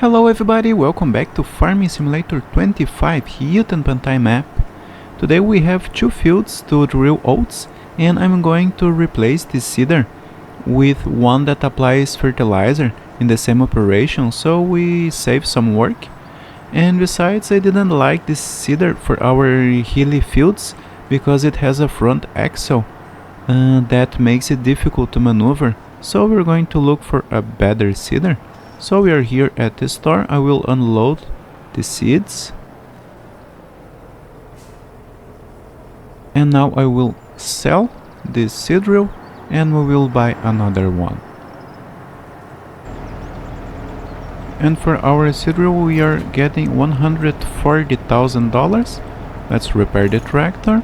Hello everybody, welcome back to Farming Simulator 25 Hutan Pantai map. Today we have two fields to drill oats, and I'm going to replace this seeder with one that applies fertilizer in the same operation, so we save some work. And besides, I didn't like this seeder for our hilly fields because it has a front axle that makes it difficult to maneuver, so we're going to look for a better seeder. So we are here at the store. I will unload the seeds. And now I will sell this seed drill and we will buy another one. And for our seed drill we are getting $140,000. Let's repair the tractor.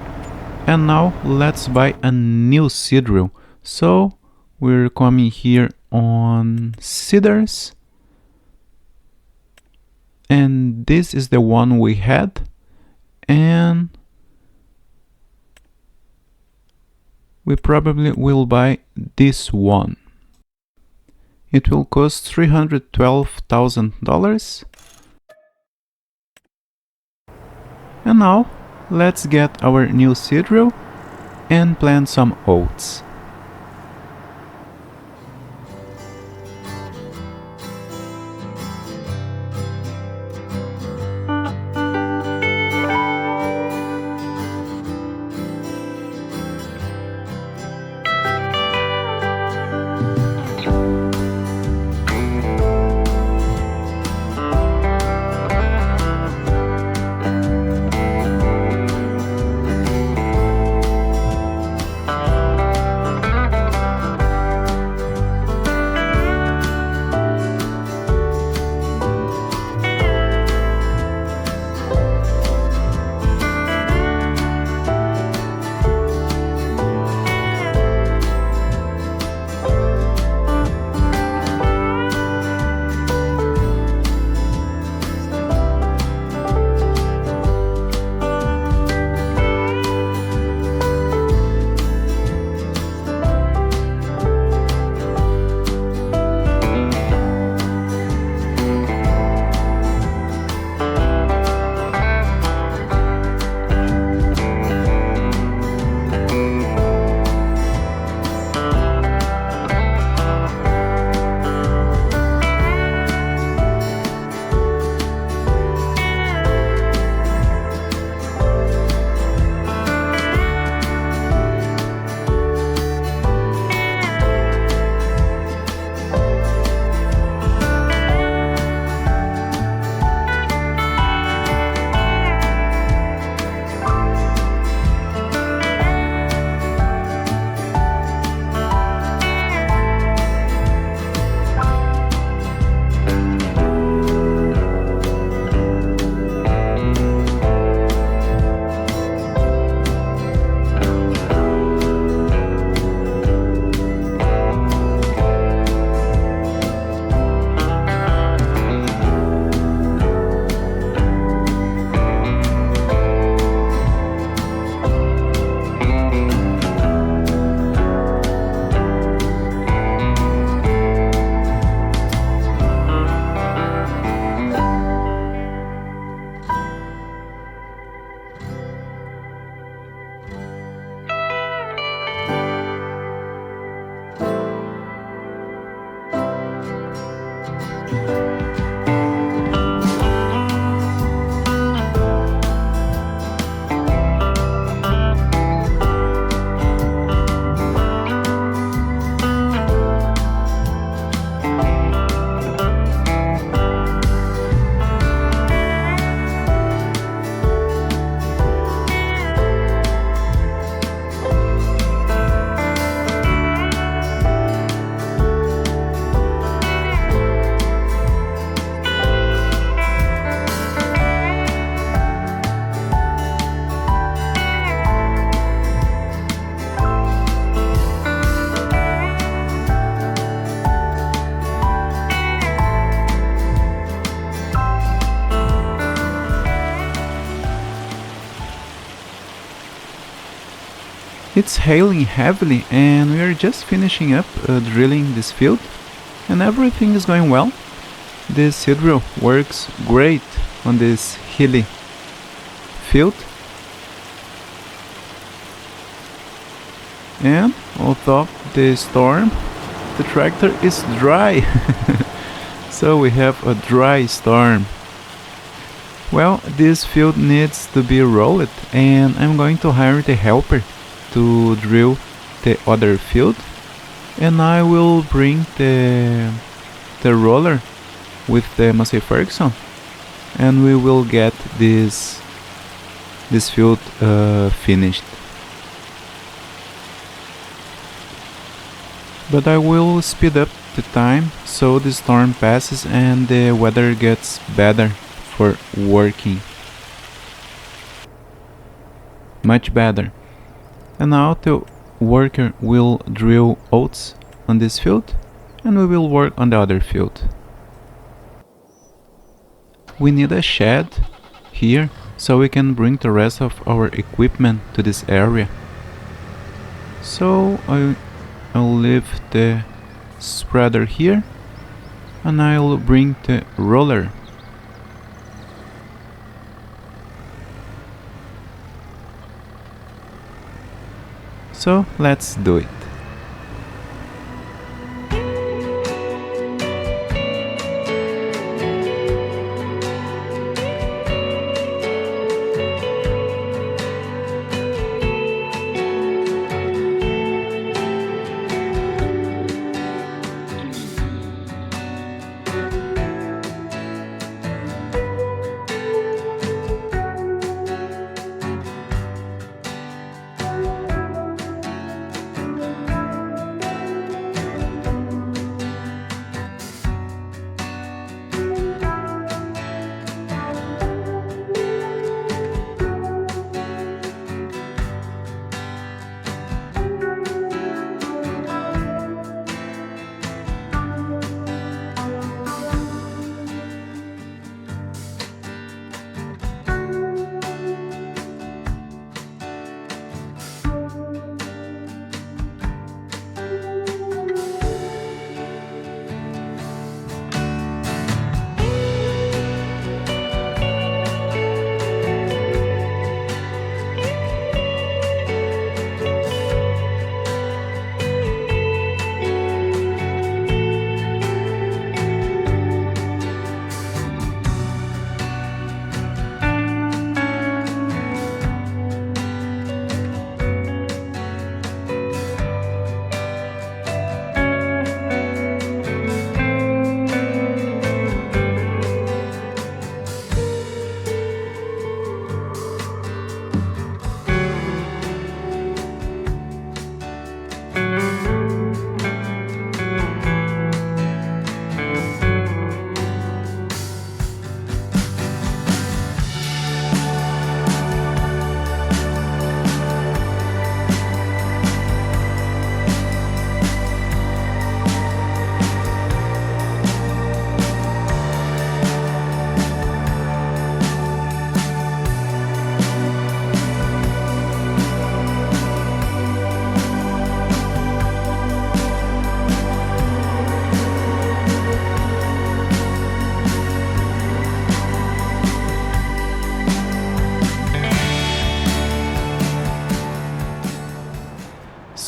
And now let's buy a new seed drill. So we're coming here on seeders. And this is the one we had, and we probably will buy this one. It will cost $312,000. And now let's get our new seed drill and plant some oats. It's hailing heavily and we are just finishing up drilling this field and everything is going well. This seed drill works great on this hilly field, and although the storm, the tractor is dry. So we have a dry storm. Well, this field needs to be rolled, and I'm going to hire the helper to drill the other field, and I will bring the roller with the Massey Ferguson, and we will get this field finished. But I will speed up the time so the storm passes and the weather gets better for working. Much better. And now the worker will drill oats on this field, and we will work on the other field. We need a shed here so we can bring the rest of our equipment to this area. So I'll leave the spreader here, and I'll bring the roller. So let's do it.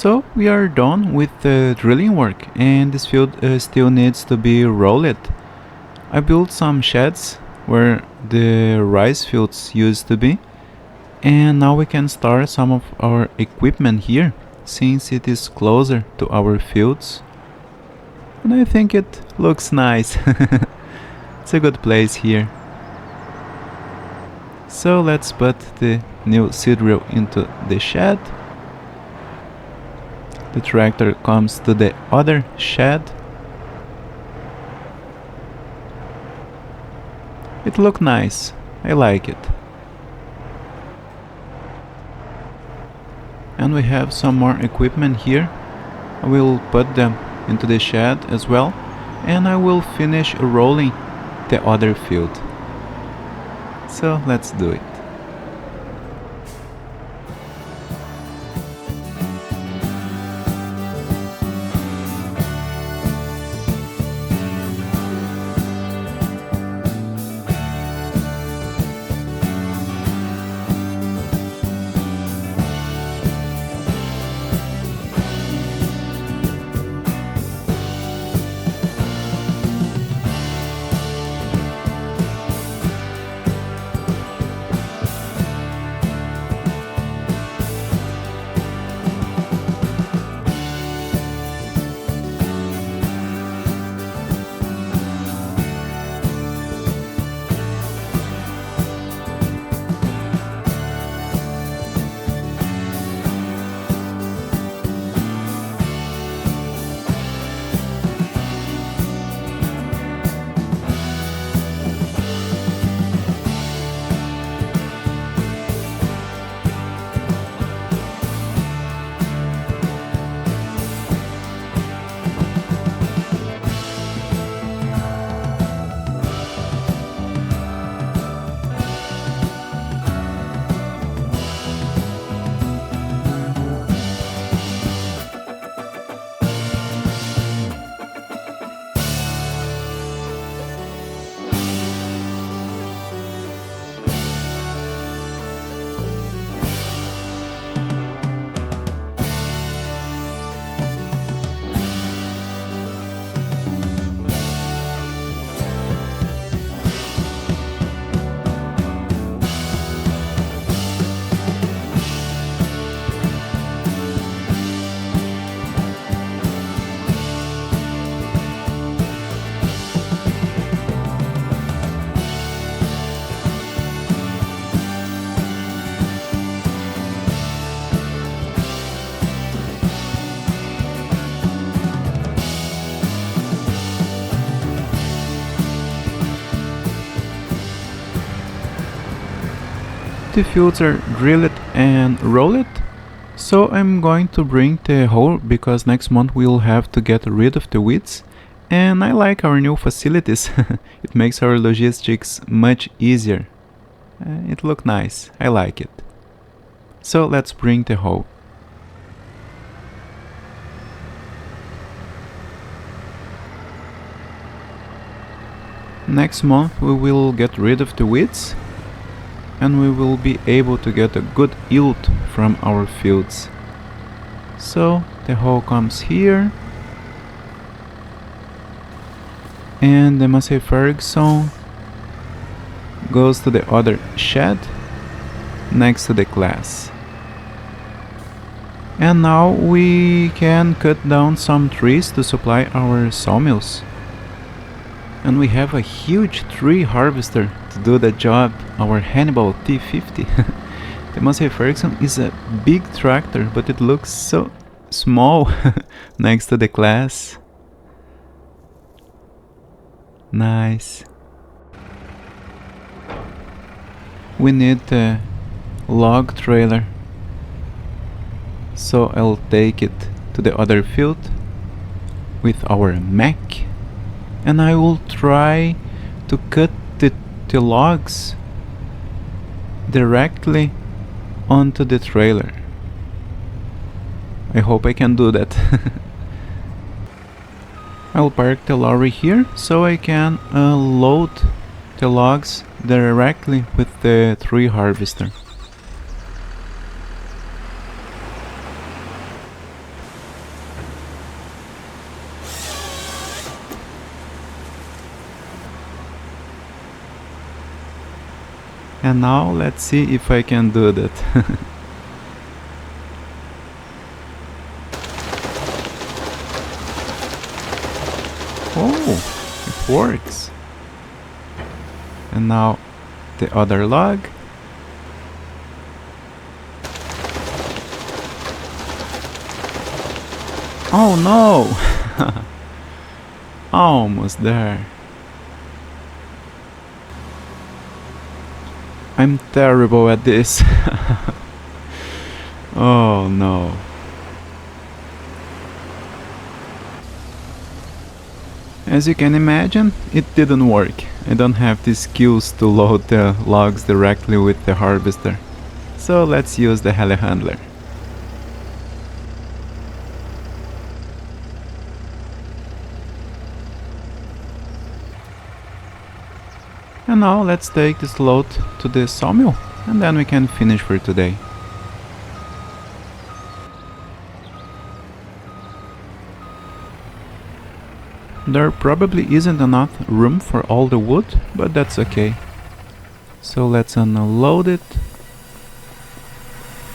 So we are done with the drilling work, and this field still needs to be rolled. I built some sheds where the rice fields used to be, and now we can start some of our equipment here since it is closer to our fields, and I think it looks nice. It's a good place here. So let's put the new seed drill into the shed. The tractor comes to the other shed. It looks nice. I like it. And we have some more equipment here. I will put them into the shed as well, and I will finish rolling the other field. So let's do it. the fields are drilled and rolled, so I'm going to bring the hoe because next month we'll have to get rid of the weeds, and I like our new facilities. It makes our logistics much easier. It looks nice, I like it. So let's bring the hoe. Next month we will get rid of the weeds and we will be able to get a good yield from our fields. So the hoe comes here and the Massey Ferguson goes to the other shed next to the class. And now we can cut down some trees to supply our sawmills. And we have a huge tree harvester to do the job, our Hannibal T50. The Massey Ferguson is a big tractor, but it looks so small next to the class. Nice. We need the log trailer, so I'll take it to the other field with our Mac. And I will try to cut the logs directly onto the trailer. I hope I can do that. I'll park the lorry here so I can load the logs directly with the tree harvester. And now let's see if I can do that. Oh, it works. And now the other log. Oh no! Almost there. I'm terrible at this. Oh no. As you can imagine, it didn't work. I don't have the skills to load the logs directly with the harvester. So let's use the telehandler. And now let's take this load to the sawmill and then we can finish for today. There probably isn't enough room for all the wood, but that's okay. So let's unload it.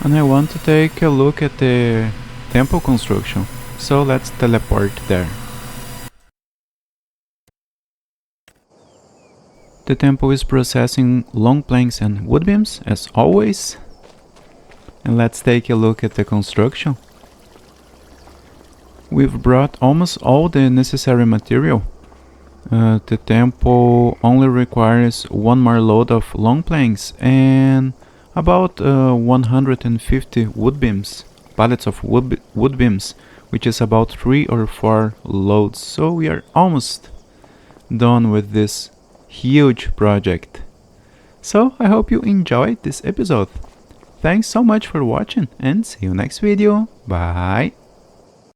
And I want to take a look at the temple construction, so let's teleport there. The temple is processing long planks and wood beams, as always. And let's take a look at the construction. We've brought almost all the necessary material. The temple only requires one more load of long planks and about 150 wood beams, pallets of wood beams, which is about 3 or 4 loads. So we are almost done with this huge project. So I hope you enjoyed this episode. Thanks so much for watching and see you next video. Bye!